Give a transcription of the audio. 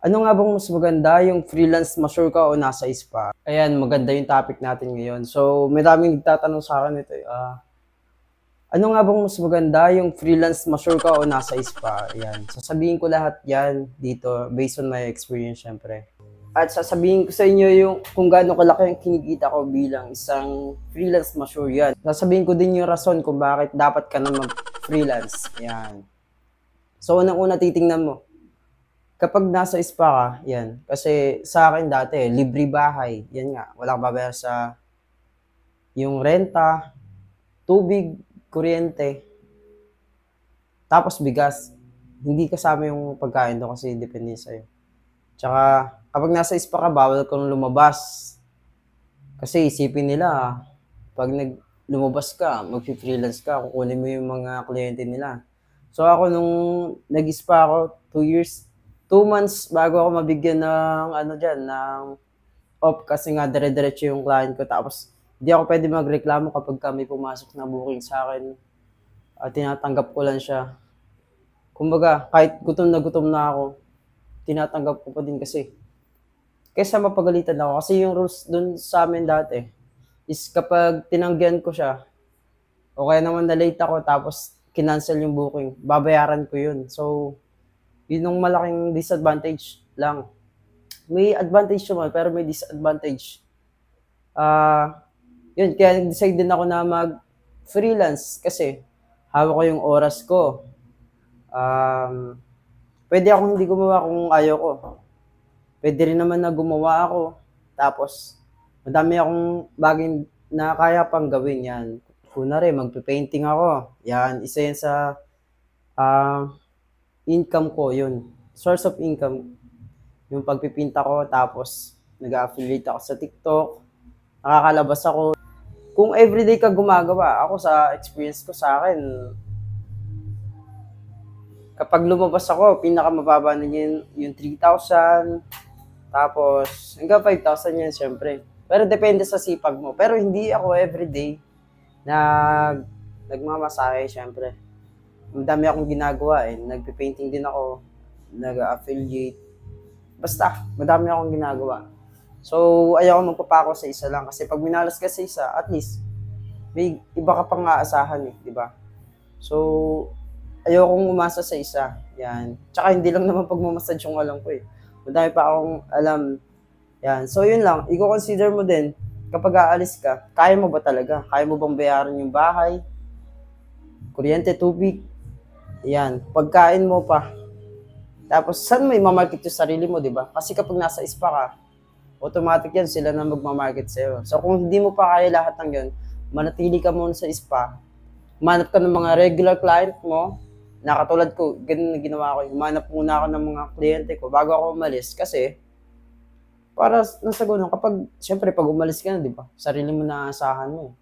Ano nga bang mas maganda, yung freelance mature ka o nasa spa? Ayan, maganda yung topic natin ngayon. So, may daming nagtatanong sa akin ito. Ano nga bang mas maganda, yung freelance mature ka o nasa spa? Ayan, sasabihin ko lahat yan dito based on my experience syempre. At sasabihin ko sa inyo yung kung gaano kalaki ang kinikita ko bilang isang freelance mature yan. Sasabihin ko din yung rason kung bakit dapat ka na mag-freelance. Yan. So, unang-una titingnan mo, kapag nasa spa ka, yan. Kasi sa akin dati, libre bahay. Yan nga, walang babayar sa yung renta, tubig, kuryente, tapos bigas. Hindi kasama yung pagkain doon kasi depende sa'yo. Tsaka, kapag nasa spa ka, bawal kang lumabas. Kasi isipin nila, pag lumabas ka, mag-freelance ka, kukunin mo yung mga kliyente nila. So ako nung nag-spa ako, 2 years, 2 months bago ako mabigyan ng ano dyan, ng off kasi nga dire-diretso yung client ko. Tapos hindi ako pwede magreklamo kapag may pumasok na booking sa akin. Tinatanggap ko lang siya. Kumbaga, kahit gutom na ako, tinatanggap ko pa din kasi. Kaysa mapagalitan ako. Kasi yung rules dun sa amin dati is kapag tinanggihan ko siya, o kaya naman na-late ako tapos kinancel yung booking, babayaran ko yun. So, yun yung malaking disadvantage lang. May advantage naman, pero may disadvantage. Yun, kaya nag-decide din ako na mag-freelance kasi hawak ko yung oras ko. Pwede akong hindi gumawa kung ayaw ko. Pwede rin naman na gumawa ako. Tapos, madami akong bagay na kaya pang gawin yan. Kunwari, magpe-painting ako. Yan, isa yan sa income ko, yun. Source of income. Yung pagpipinta ko, tapos nag-affiliate ako sa TikTok. Nakakalabas ako. Kung everyday ka gumagawa, ako sa experience ko sa akin, kapag lumabas ako, pinakamababa na yung 3,000. Tapos, hanggang 5,000 yan, syempre. Pero depende sa sipag mo. Pero hindi ako everyday nagmamasahe, syempre. Madami akong ginagawa eh. Nagpe-painting din ako. Nag-affiliate. Basta, madami akong ginagawa. So, ayaw magpapako sa isa lang. Kasi pag minalas ka sa isa, at least, may iba ka pang aasahan eh, di ba? So, ayaw kong umasa sa isa. Yan. Tsaka hindi lang naman pagmamassage yung alam ko eh. Madami pa akong alam. Yan. So, yun lang. I-consider mo din, kapag aalis ka, kaya mo ba talaga? Kaya mo bang bayaran yung bahay? Kuryente, tubig? Yan. Pagkain mo pa. Tapos, saan mo i-market yung sarili mo, di ba? Kasi kapag nasa spa ka, automatic yan, sila na magmamarket sa'yo. So, kung hindi mo pa kaya lahat ng yun, manatili ka muna sa spa, manap ka ng mga regular client mo, na katulad ko, ganun na ginawa ko. Humanap muna ako ng mga kliyente ko bago ako umalis. Kasi, para nasa ganun, kapag, syempre, pag umalis ka na, di ba? Sarili mo na aasahan mo.